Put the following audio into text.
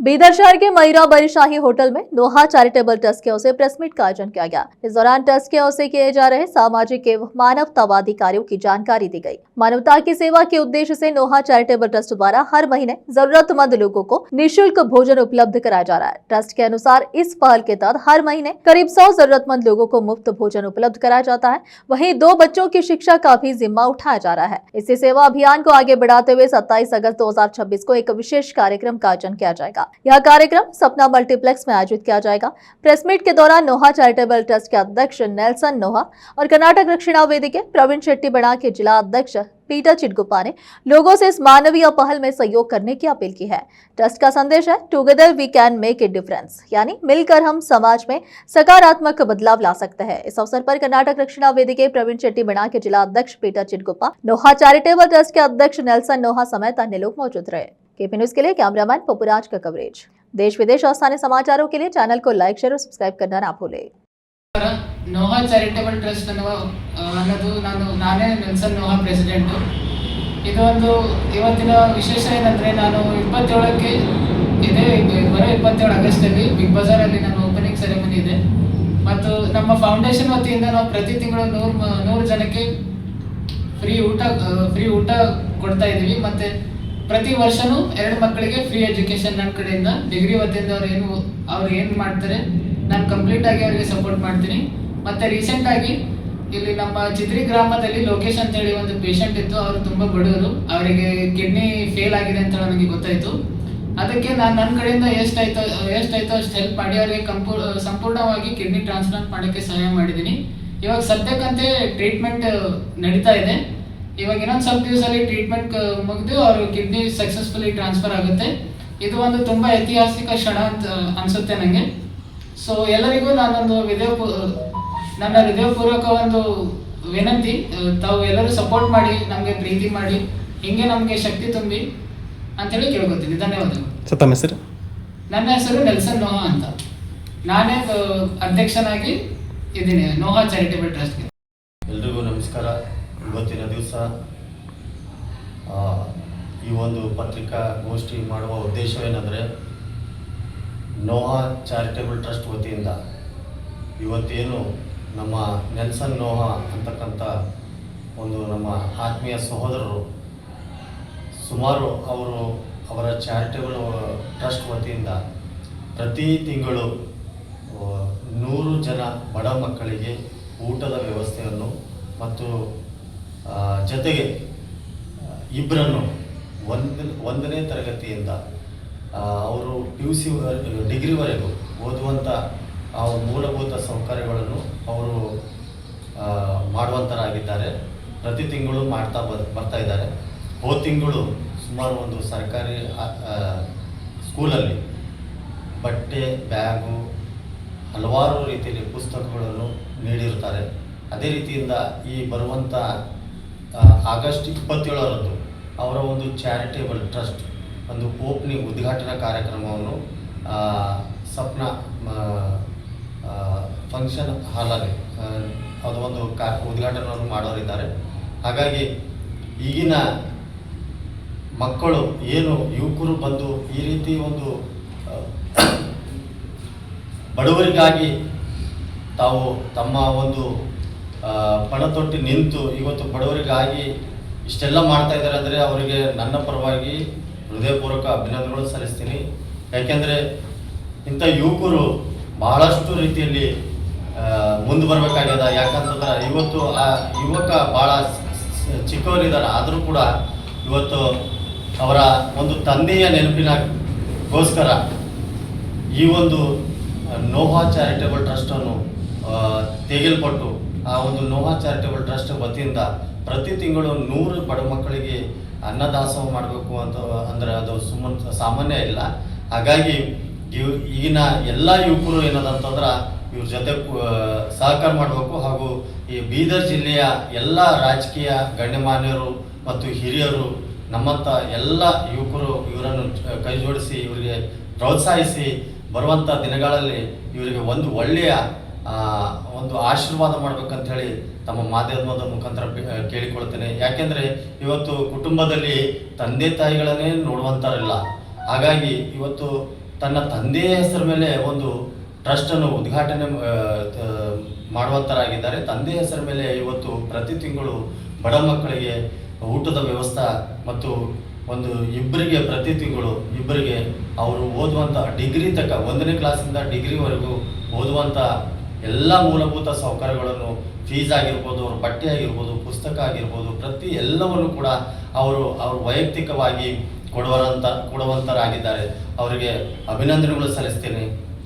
बीदर शहर के मईरा बरीशाही होटल में नोहा चैरिटेबल ट्रस्ट की ओर से प्रेस मीट का आयोजन किया गया। इस दौरान ट्रस्ट की ओर से किए जा रहे सामाजिक एवं मानवतावादी कार्यों की जानकारी दी गई। मानवता की सेवा के उद्देश्य से नोहा चैरिटेबल ट्रस्ट द्वारा हर महीने जरूरतमंद लोगों को निःशुल्क भोजन उपलब्ध कराया जा रहा है। ट्रस्ट के अनुसार इस पहल के तहत हर महीने करीब 100 जरूरतमंद लोगों को मुफ्त भोजन उपलब्ध कराया जाता है। वहीं 2 बच्चों की शिक्षा का भी जिम्मा उठाया जा रहा है। इसी सेवा अभियान को आगे बढ़ाते हुए 27 अगस्त 2026 को एक विशेष कार्यक्रम का आयोजन किया जाएगा। यह कार्यक्रम सपना मल्टीप्लेक्स में आयोजित किया जाएगा। प्रेस मीट के दौरान नोहा चैरिटेबल ट्रस्ट के अध्यक्ष नेल्सन नोहा और कर्नाटक रक्षिणा वेदी के प्रवीण शेट्टी बड़ा के जिला अध्यक्ष पीटर चिटगुप्पा ने लोगों से इस मानवीय पहल में सहयोग करने की अपील की है। ट्रस्ट का संदेश है, together we can make a difference, यानी मिलकर हम समाज में सकारात्मक बदलाव ला सकते हैं। इस अवसर पर कर्नाटक रक्षिणा वेदी के प्रवीण शेट्टी बड़ा के जिला अध्यक्ष पीटर चिटगुप्पा, नोहा चैरिटेबल ट्रस्ट के अध्यक्ष नेल्सन नोहा समेत अन्य लोग मौजूद रहे। केपी न्यूज के लिए कैमरामैन पपुराज का कवरेज। देश विदेश और स्थानीय समाचारों के लिए चैनल को लाइक, शेयर और सब्सक्राइब करना ना भूलें। ನೋಹಾ ಚಾರಿಟೇಬಲ್ ಟ್ರಸ್ಟ್ ಅನ್ನೋದು ನಾನೇ ನೆಲ್ಸನ್ ನೋಹಾ ಪ್ರೆಸಿಡೆಂಟು. ಇದು ಒಂದು ಇವತ್ತಿನ ವಿಶೇಷ ಏನಂದರೆ, ನಾನು 27ಕ್ಕೆ ಬರೋ 27 ಆಗಸ್ಟಲ್ಲಿ ಬಿಗ್ ಬಜಾರಲ್ಲಿ ನಾನು ಓಪನಿಂಗ್ ಸೆರೆಮನಿ ಇದೆ. ಮತ್ತು ನಮ್ಮ ಫೌಂಡೇಶನ್ ವತಿಯಿಂದ ನಾವು ಪ್ರತಿ ತಿಂಗಳು 100 ಜನಕ್ಕೆ ಫ್ರೀ ಊಟ ಕೊಡ್ತಾ ಇದ್ದೀವಿ. ಮತ್ತು ಪ್ರತಿ ವರ್ಷವೂ 2 ಮಕ್ಕಳಿಗೆ ಫ್ರೀ ಎಜುಕೇಷನ್ ನನ್ನ ಕಡೆಯಿಂದ. ಡಿಗ್ರಿ ವತಿಯಿಂದ ಅವ್ರು ಏನು ಮಾಡ್ತಾರೆ ನಾನು ಕಂಪ್ಲೀಟ್ ಆಗಿ ಅವರಿಗೆ ಸಪೋರ್ಟ್ ಮಾಡ್ತೀನಿ. ಮತ್ತು ರೀಸೆಂಟಾಗಿ ಇಲ್ಲಿ ನಮ್ಮ ಚಿತ್ರಿ ಗ್ರಾಮದಲ್ಲಿ ಲೋಕೇಶ್ ಅಂತೇಳಿ ಒಂದು ಪೇಷಂಟ್ ಇತ್ತು. ಅವರು ತುಂಬ ಬಡವರು, ಅವರಿಗೆ ಕಿಡ್ನಿ ಫೇಲ್ ಆಗಿದೆ ಅಂತ ನನಗೆ ಗೊತ್ತಾಯಿತು. ಅದಕ್ಕೆ ನಾನು ನನ್ನ ಕಡೆಯಿಂದ ಎಷ್ಟಾಯ್ತೋ ಅಷ್ಟು ಹೆಲ್ಪ್ ಮಾಡಿ ಅವರಿಗೆ ಸಂಪೂರ್ಣವಾಗಿ ಕಿಡ್ನಿ ಟ್ರಾನ್ಸ್ಪ್ಲಾಂಟ್ ಮಾಡೋಕ್ಕೆ ಸಹಾಯ ಮಾಡಿದ್ದೀನಿ. ಇವಾಗ ಸದ್ಯಕ್ಕಂತೆ ಟ್ರೀಟ್ಮೆಂಟ್ ನಡೀತಾ ಇದೆ. ಇವಾಗ ಇನ್ನೊಂದು ಸ್ವಲ್ಪ ದಿವಸದಲ್ಲಿ ಟ್ರೀಟ್ಮೆಂಟ್ ಮುಗಿದು ಅವರು ಕಿಡ್ನಿ ಸಕ್ಸಸ್ಫುಲಿ ಟ್ರಾನ್ಸ್ಫರ್ ಆಗುತ್ತೆ. ಇದು ಒಂದು ತುಂಬ ಐತಿಹಾಸಿಕ ಕ್ಷಣ ಅಂತ ಅನಿಸುತ್ತೆ ನನಗೆ. ಸೊ ಎಲ್ಲರಿಗೂ ನನ್ನ ಹೃದಯಪೂರ್ವಕ ಒಂದು ವಿನಂತಿ, ತಾವು ಎಲ್ಲರೂ ಸಪೋರ್ಟ್ ಮಾಡಿ, ನಮಗೆ ಪ್ರೀತಿ ಮಾಡಿ, ಹಿಂಗೆ ನಮಗೆ ಶಕ್ತಿ ತುಂಬಿ ಅಂತೇಳಿ ಕೇಳ್ಕೊತೀನಿ. ಧನ್ಯವಾದಗಳು. ತಮ್ಮ ಹೆಸರು? ನನ್ನ ಹೆಸರು ನೆಲ್ಸನ್ ನೋಹಾ ಅಂತ. ನಾನೇ ಅಧ್ಯಕ್ಷನಾಗಿ ಇದ್ದೀನಿ ನೋಹಾ ಚಾರಿಟೇಬಲ್ ಟ್ರಸ್ಟ್ಗೆ. ಎಲ್ರಿಗೂ ನಮಸ್ಕಾರ. ಇವತ್ತಿನ ದಿವಸ ಈ ಒಂದು ಪತ್ರಿಕಾಗೋಷ್ಠಿ ಮಾಡುವ ಉದ್ದೇಶವೇನೆಂದರೆ, ನೋಹಾ ಚಾರಿಟೇಬಲ್ ಟ್ರಸ್ಟ್ ವತಿಯಿಂದ ಇವತ್ತೇನು ನಮ್ಮ ನೆಲ್ಸನ್ ನೋಹಾ ಅಂತಕ್ಕಂಥ ಒಂದು ನಮ್ಮ ಆತ್ಮೀಯ ಸಹೋದರರು ಸುಮಾರು ಅವರ ಚಾರಿಟೇಬಲ್ ಟ್ರಸ್ಟ್ ವತಿಯಿಂದ ಪ್ರತಿ ತಿಂಗಳು 100 ಜನ ಬಡ ಮಕ್ಕಳಿಗೆ ಊಟದ ವ್ಯವಸ್ಥೆಯನ್ನು ಮತ್ತು ಜೊತೆಗೆ ಇಬ್ಬರನ್ನು 1ನೇ ತರಗತಿಯಿಂದ ಅವರು PUC ಡಿಗ್ರಿವರೆಗೂ ಓದುವಂಥ ಮೂಲಭೂತ ಸೌಕರ್ಯಗಳನ್ನು ಅವರು ಮಾಡುವಂಥರಾಗಿದ್ದಾರೆ. ಪ್ರತಿ ತಿಂಗಳು ಬರ್ತಾ ಇದ್ದಾರೆ. ಹೋದ ತಿಂಗಳು ಸುಮಾರು ಒಂದು ಸರ್ಕಾರಿ ಸ್ಕೂಲಲ್ಲಿ ಬಟ್ಟೆ, ಬ್ಯಾಗು, ಹಲವಾರು ರೀತಿಯಲ್ಲಿ ಪುಸ್ತಕಗಳನ್ನು ನೀಡಿರ್ತಾರೆ. ಅದೇ ರೀತಿಯಿಂದ ಈ ಬರುವಂಥ ಆಗಸ್ಟ್ 27ರಂದು ಅವರ ಒಂದು ಚಾರಿಟೇಬಲ್ ಟ್ರಸ್ಟ್ ಒಂದು ಓಪನಿಂಗ್ ಉದ್ಘಾಟನಾ ಕಾರ್ಯಕ್ರಮವನ್ನು ಸಪ್ನಾ ಫಂಕ್ಷನ್ ಹಾಲಲ್ಲಿ ಅದು ಒಂದು ಉದ್ಘಾಟನೆಯನ್ನು ಮಾಡೋರಿದ್ದಾರೆ. ಹಾಗಾಗಿ ಈಗಿನ ಮಕ್ಕಳು ಏನು ಯುವಕರು ಬಂದು ಈ ರೀತಿ ಒಂದು ಬಡವರಿಗಾಗಿ ತಾವು ತಮ್ಮ ಒಂದು ಪಣ ತೊಟ್ಟು ನಿಂತು ಇವತ್ತು ಬಡವರಿಗಾಗಿ ಇಷ್ಟೆಲ್ಲ ಮಾಡ್ತಾ ಇದ್ದಾರೆ ಅಂದರೆ ಅವರಿಗೆ ನನ್ನ ಪರವಾಗಿ ಹೃದಯಪೂರ್ವಕ ಅಭಿನಂದನೆಗಳು ಸಲ್ಲಿಸ್ತೀನಿ. ಯಾಕೆಂದರೆ ಇಂಥ ಯುವಕರು ಬಹಳಷ್ಟು ರೀತಿಯಲ್ಲಿ ಮುಂದೆ ಬರಬೇಕಾಗ್ಯದ. ಯಾಕಂತಂದ್ರೆ ಇವತ್ತು ಆ ಯುವಕ ಭಾಳ ಚಿಕ್ಕವರಿದ್ದಾರೆ, ಆದರೂ ಕೂಡ ಇವತ್ತು ಅವರ ಒಂದು ತಂದೆಯ ನೆನಪಿನಗೋಸ್ಕರ ಈ ಒಂದು ನೋಹಾ ಚಾರಿಟೇಬಲ್ ಟ್ರಸ್ಟನ್ನು ತೆಗೆಯಲ್ಪಟ್ಟು ಆ ಒಂದು ನೋಹಾ ಚಾರಿಟೇಬಲ್ ಟ್ರಸ್ಟ್ ವತಿಯಿಂದ ಪ್ರತಿ ತಿಂಗಳು 100 ಬಡ ಮಕ್ಕಳಿಗೆ ಅನ್ನದಾಸೋಹ ಮಾಡಬೇಕು ಅಂತ ಅಂದರೆ ಅದು ಸಾಮಾನ್ಯ ಇಲ್ಲ. ಹಾಗಾಗಿ ಈಗಿನ ಎಲ್ಲ ಯುವಕರು ಏನದಂತಂದ್ರೆ ಇವ್ರ ಜೊತೆ ಸಹಕಾರ ಮಾಡಬೇಕು. ಹಾಗೂ ಈ ಬೀದರ್ ಜಿಲ್ಲೆಯ ಎಲ್ಲ ರಾಜಕೀಯ ಗಣ್ಯಮಾನ್ಯರು ಮತ್ತು ಹಿರಿಯರು ನಮ್ಮಂಥ ಎಲ್ಲ ಯುವಕರು ಇವರನ್ನು ಕೈ ಜೋಡಿಸಿ ಇವರಿಗೆ ಪ್ರೋತ್ಸಾಹಿಸಿ ಬರುವಂಥ ದಿನಗಳಲ್ಲಿ ಇವರಿಗೆ ಒಂದು ಒಳ್ಳೆಯ ಒಂದು ಆಶೀರ್ವಾದ ಮಾಡ್ಬೇಕಂತೇಳಿ ತಮ್ಮ ಮಾಧ್ಯಮದ ಮುಖಾಂತರ ಕೇಳಿಕೊಳ್ತೇನೆ. ಯಾಕೆಂದರೆ ಇವತ್ತು ಕುಟುಂಬದಲ್ಲಿ ತಂದೆ ತಾಯಿಗಳನ್ನೇ ನೋಡುವಂಥರಿಲ್ಲ. ಹಾಗಾಗಿ ಇವತ್ತು ತನ್ನ ತಂದೆಯ ಹೆಸರ ಮೇಲೆ ಒಂದು ಟ್ರಸ್ಟನ್ನು ಉದ್ಘಾಟನೆ ಮಾಡುವಂತರಾಗಿದ್ದಾರೆ. ತಂದೆಯ ಹೆಸರ ಮೇಲೆ ಇವತ್ತು ಪ್ರತಿ ತಿಂಗಳು ಬಡ ಮಕ್ಕಳಿಗೆ ಊಟದ ವ್ಯವಸ್ಥೆ ಮತ್ತು ಇಬ್ಬರಿಗೆ ಪ್ರತಿ ತಿಂಗಳು ಇಬ್ಬರಿಗೆ ಅವರು ಓದುವಂಥ ಡಿಗ್ರಿ ತನಕ 1ನೇ ಕ್ಲಾಸಿಂದ ಡಿಗ್ರಿವರೆಗೂ ಓದುವಂಥ ಎಲ್ಲ ಮೂಲಭೂತ ಸೌಕರ್ಯಗಳನ್ನು ಫೀಸ್ ಆಗಿರ್ಬೋದು, ಅವ್ರ ಬಟ್ಟೆ ಆಗಿರ್ಬೋದು, ಪುಸ್ತಕ ಆಗಿರ್ಬೋದು, ಪ್ರತಿ ಎಲ್ಲವನ್ನು ಕೂಡ ಅವರು ವೈಯಕ್ತಿಕವಾಗಿ ಕೊಡುವಂತರಾಗಿದ್ದಾರೆ. ಅವರಿಗೆ ಅಭಿನಂದನೆಗಳು ಸಲ್ಲಿಸ್ತೇನೆ.